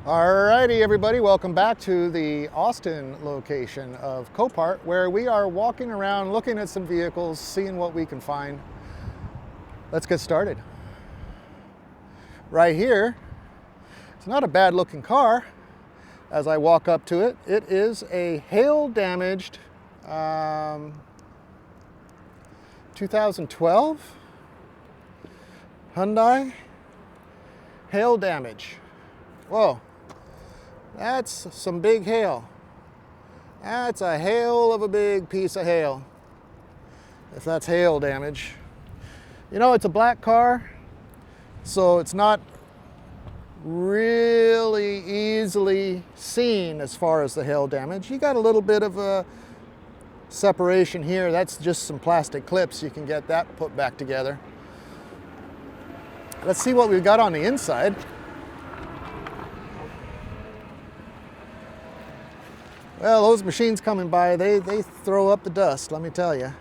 Alrighty, everybody, welcome back to the Austin location of Copart, where we are walking around looking at some vehicles, seeing what we can find. Let's get started. Right here, it's not a bad looking car. As I walk up to it, it is a hail damaged 2012 Hyundai hail damage. Whoa. That's some big hail. That's a hail of a big piece of hail, if that's hail damage. You know, it's a black car, so it's not really easily seen as far as the hail damage. You got a little bit of a separation here. That's just some plastic clips. You can get that put back together. Let's see what we've got on the inside. Well, those machines coming by, they throw up the dust, let me tell you.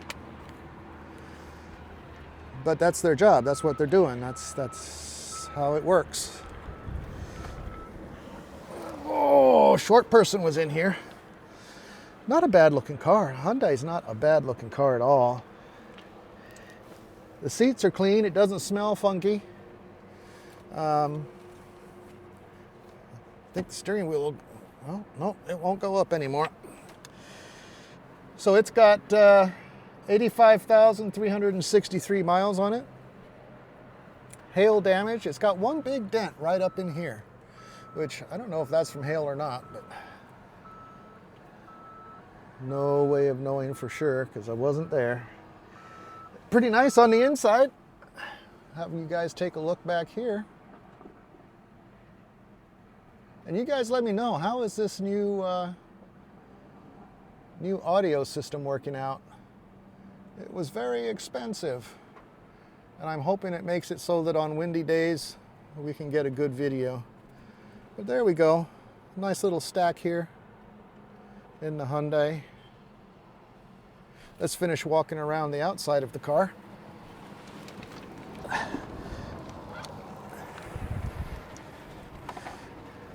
But that's their job. That's what they're doing. That's how it works. Oh, short person was in here. Not a bad looking car. Hyundai's not a bad looking car at all. The seats are clean. It doesn't smell funky. I think the steering wheel will... Well, no, it won't go up anymore. So it's got 85,363 miles on it. Hail damage. It's got one big dent right up in here, which I don't know if that's from hail or not, but no way of knowing for sure because I wasn't there. Pretty nice on the inside. Having you guys take a look back here. And you guys let me know, how is this new audio system working out? It was very expensive. And I'm hoping it makes it so that on windy days we can get a good video. But there we go. Nice little stack here in the Hyundai. Let's finish walking around the outside of the car.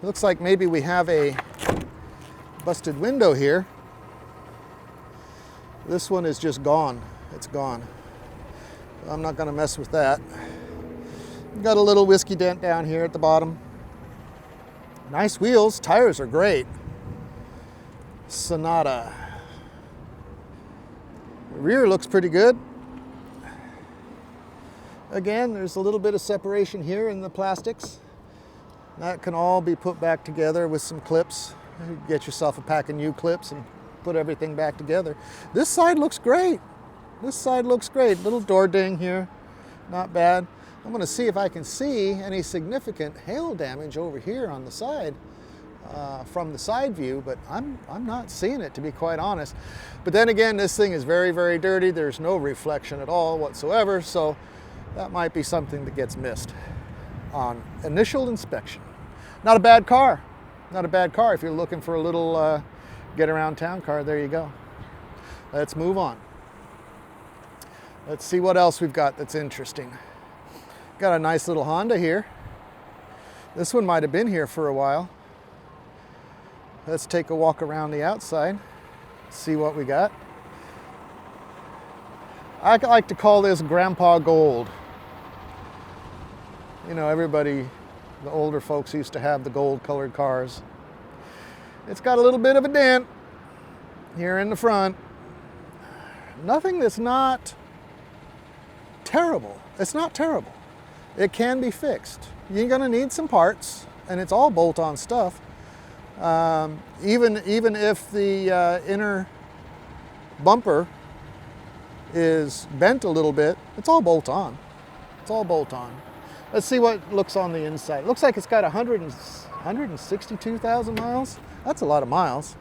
Looks like maybe we have a busted window here. This one is just gone. It's gone. I'm not going to mess with that. Got a little whiskey dent down here at the bottom. Nice wheels. Tires are great. Sonata. The rear looks pretty good. Again, there's a little bit of separation here in the plastics. That can all be put back together with some clips. You get yourself a pack of new clips and put everything back together. This side looks great. This side looks great. Little door ding here, not bad. I'm going to see if I can see any significant hail damage over here on the side from the side view, but I'm not seeing it, to be quite honest. But then again, this thing is very, very dirty. There's no reflection at all whatsoever, so that might be something that gets missed on initial inspection. Not a bad car. Not a bad car. If you're looking for a little get around town car, there you go. Let's move on. Let's see what else we've got that's interesting. Got a nice little Honda here. This one might have been here for a while. Let's take a walk around the outside, see what we got. I like to call this Grandpa Gold. You know, everybody, the older folks used to have the gold colored cars. It's got a little bit of a dent here in the front. Nothing that's not terrible. It's not terrible. It can be fixed. You're gonna need some parts, and it's all bolt-on stuff. Even if the inner bumper is bent a little bit, it's all bolt-on. It's all bolt-on. Let's see what it looks on the inside. It looks like it's got 162,000 miles. That's a lot of miles.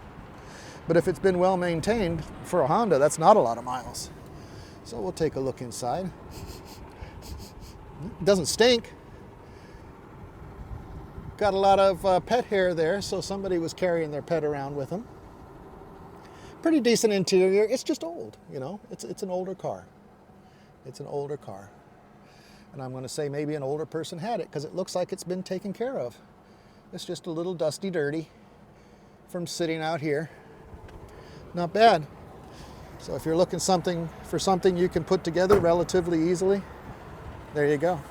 But if it's been well maintained for a Honda, that's not a lot of miles. So we'll take a look inside. It doesn't stink. Got a lot of pet hair there, so somebody was carrying their pet around with them. Pretty decent interior. It's just old, you know. It's an older car. It's an older car. And I'm going to say maybe an older person had it because it looks like it's been taken care of. It's just a little dusty dirty from sitting out here. Not bad. So if you're looking for something you can put together relatively easily, there you go.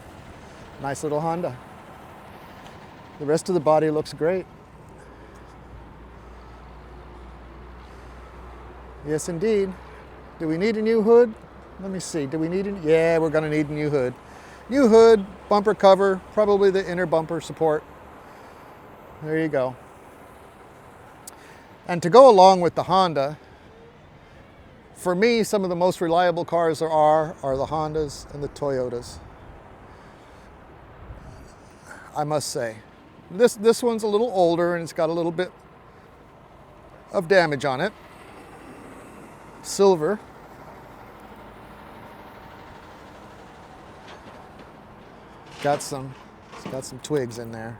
Nice little Honda. The rest of the body looks great. Yes, indeed. Do we need a new hood? Let me see. Do we need a... Yeah, we're going to need a new hood. New hood, bumper cover, probably the inner bumper support. There you go. And to go along with the Honda, for me, some of the most reliable cars there are the Hondas and the Toyotas. I must say. This one's a little older and it's got a little bit of damage on it. Silver. It's got some twigs in there.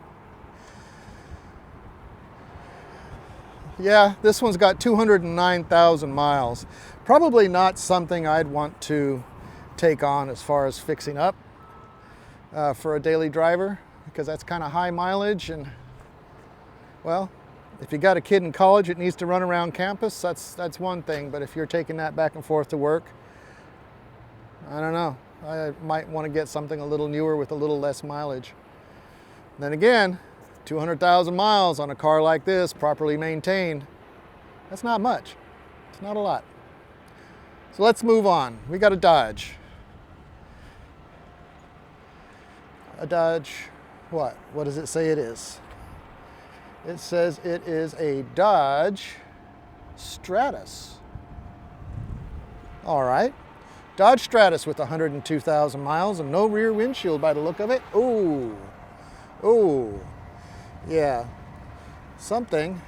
Yeah, this one's got 209,000 miles. Probably not something I'd want to take on as far as fixing up for a daily driver, because that's kind of high mileage, and well, if you got a kid in college that needs to run around campus, that's one thing, but if you're taking that back and forth to work, I don't know. I might want to get something a little newer with a little less mileage. Then again, 200,000 miles on a car like this, properly maintained, that's not much. It's not a lot. So let's move on. We got a Dodge. A Dodge, what? What does it say it is? It says it is a Dodge Stratus. All right. Dodge Stratus with 102,000 miles and no rear windshield by the look of it. Ooh. Ooh. Yeah. Something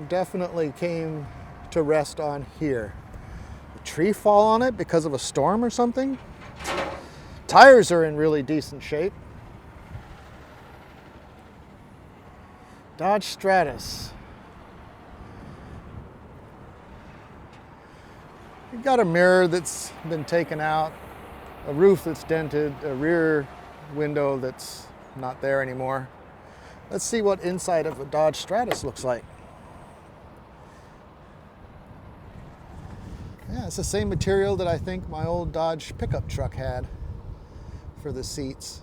definitely came to rest on here. A tree fall on it because of a storm or something? Tires are in really decent shape. Dodge Stratus. You've got a mirror that's been taken out, a roof that's dented, a rear window that's not there anymore. Let's see what inside of a Dodge Stratus looks like. Yeah, it's the same material that I think my old Dodge pickup truck had for the seats.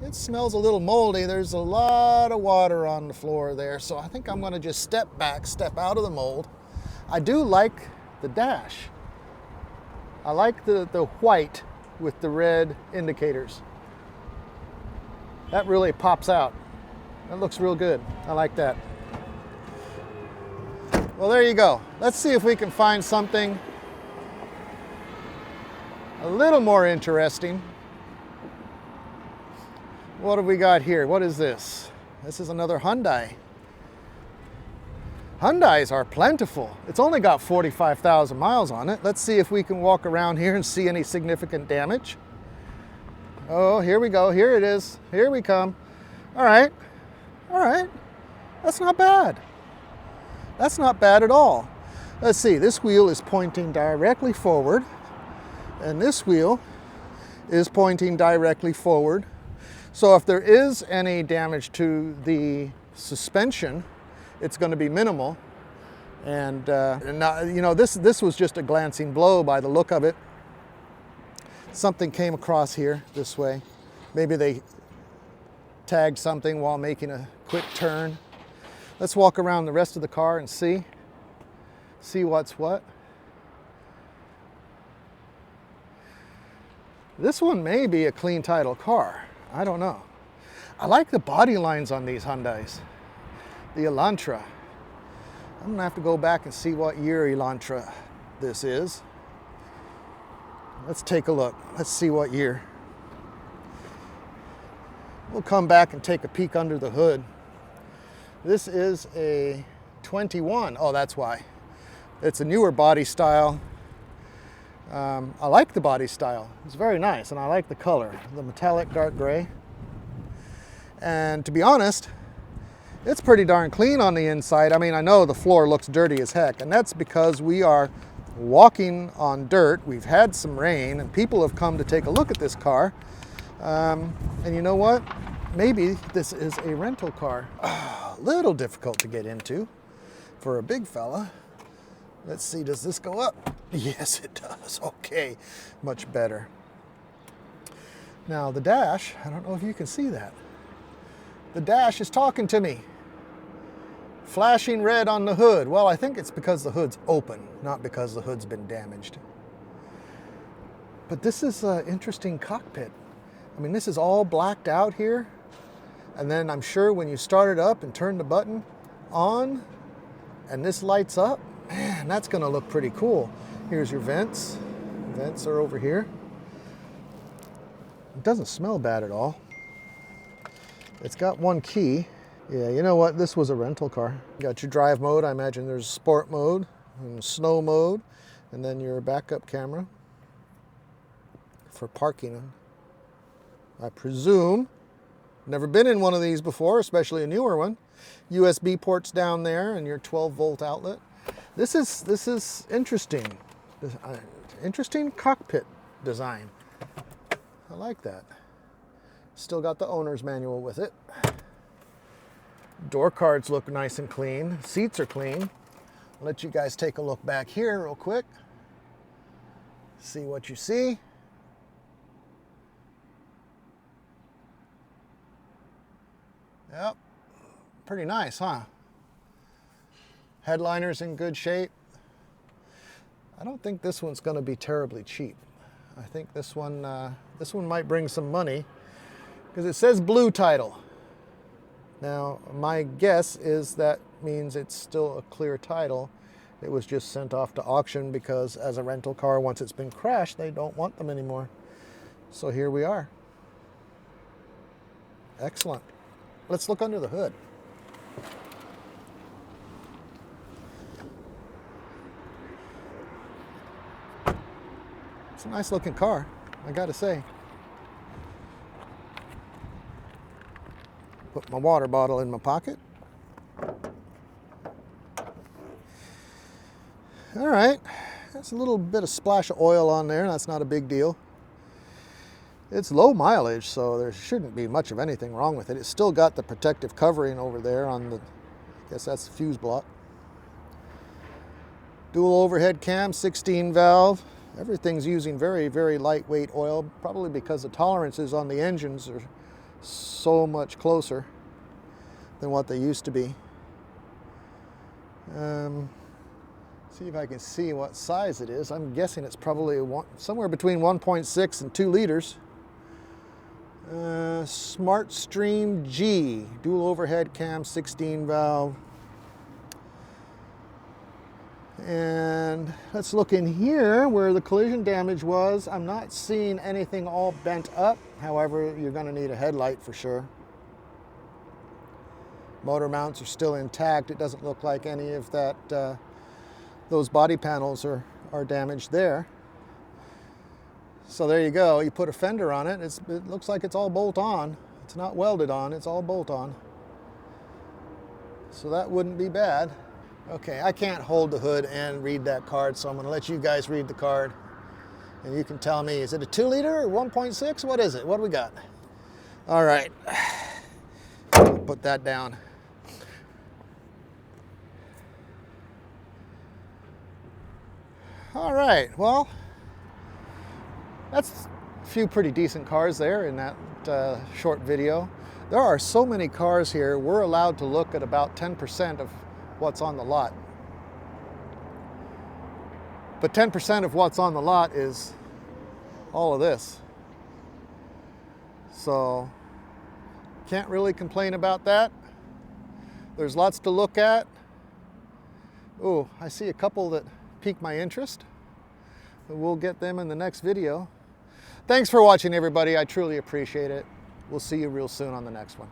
It smells a little moldy. There's a lot of water on the floor there, so I think I'm going to just step out of the mold. I do like the dash. I like the white with the red indicators. That really pops out. That looks real good. I like that. Well, there you go. Let's see if we can find something a little more interesting. What have we got here? What is this? This is another Hyundai. Hyundais are plentiful. It's only got 45,000 miles on it. Let's see if we can walk around here and see any significant damage. Oh, here we go. Here it is. Here we come. All right. All right. That's not bad. That's not bad at all. Let's see. This wheel is pointing directly forward, and this wheel is pointing directly forward. So if there is any damage to the suspension, it's going to be minimal. And you know, this was just a glancing blow by the look of it. Something came across here this way. Maybe they tagged something while making a quick turn. Let's walk around the rest of the car and see what's what. This one may be a clean title car. I don't know. I like the body lines on these Hyundais. The Elantra. I'm gonna have to go back and see what year Elantra this is. Let's take a look. Let's see what year. We'll come back and take a peek under the hood. This is a 21. Oh, that's why. It's a newer body style. I like the body style. It's very nice, and I like the color, the metallic dark gray. And to be honest, it's pretty darn clean on the inside. I mean, I know the floor looks dirty as heck, and that's because we are walking on dirt. We've had some rain, and people have come to take a look at this car. And you know what? maybe this is a rental car. A little difficult to get into for a big fella. Let's see, does this go up? Yes, it does. Okay, much better. Now the dash, I don't know if you can see that. The dash is talking to me. Flashing red on the hood. Well, I think it's because the hood's open, not because the hood's been damaged. But this is an interesting cockpit. I mean, this is all blacked out here. And then I'm sure when you start it up and turn the button on and this lights up, man, that's going to look pretty cool. Here's your vents. Vents are over here. It doesn't smell bad at all. It's got one key. Yeah, you know what? This was a rental car. You got your drive mode. I imagine there's sport mode and snow mode, and then your backup camera for parking. I presume. Never been in one of these before, especially a newer one. USB ports down there and your 12-volt outlet. This is interesting. Interesting cockpit design. I like that. Still got the owner's manual with it. Door cards look nice and clean. Seats are clean. I'll let you guys take a look back here real quick. See what you see. Yep, pretty nice, huh? Headliner's in good shape. I don't think this one's going to be terribly cheap. I think this one might bring some money because it says blue title. Now, my guess is that means it's still a clear title. It was just sent off to auction because as a rental car, once it's been crashed, they don't want them anymore. So here we are. Excellent. Let's look under the hood. It's a nice looking car, I gotta say. Put my water bottle in my pocket. All right, that's a little bit of splash of oil on there. That's not a big deal. It's low mileage, so there shouldn't be much of anything wrong with it. It's still got the protective covering over there on the, I guess that's the fuse block. Dual overhead cam, 16 valve. Everything's using very, very lightweight oil, probably because the tolerances on the engines are so much closer than what they used to be. See if I can see what size it is. I'm guessing it's probably somewhere between 1.6 and 2 liters. Smart Stream G, dual overhead cam, 16 valve. And let's look in here where the collision damage was. I'm not seeing anything all bent up. However, you're going to need a headlight for sure. Motor mounts are still intact. It doesn't look like any of that, those body panels are damaged there. So there you go. You put a fender on it. It looks like it's all bolt on. It's not welded on. It's all bolt on. So that wouldn't be bad. Okay, I can't hold the hood and read that card, so I'm going to let you guys read the card. And you can tell me, is it a 2 liter or 1.6? What is it? What do we got? All right. Put that down. All right, well, that's a few pretty decent cars there in that short video. There are so many cars here, we're allowed to look at about 10% of what's on the lot. But 10% of what's on the lot is all of this. So can't really complain about that. There's lots to look at. Oh, I see a couple that pique my interest. We'll get them in the next video. Thanks for watching, everybody. I truly appreciate it. We'll see you real soon on the next one.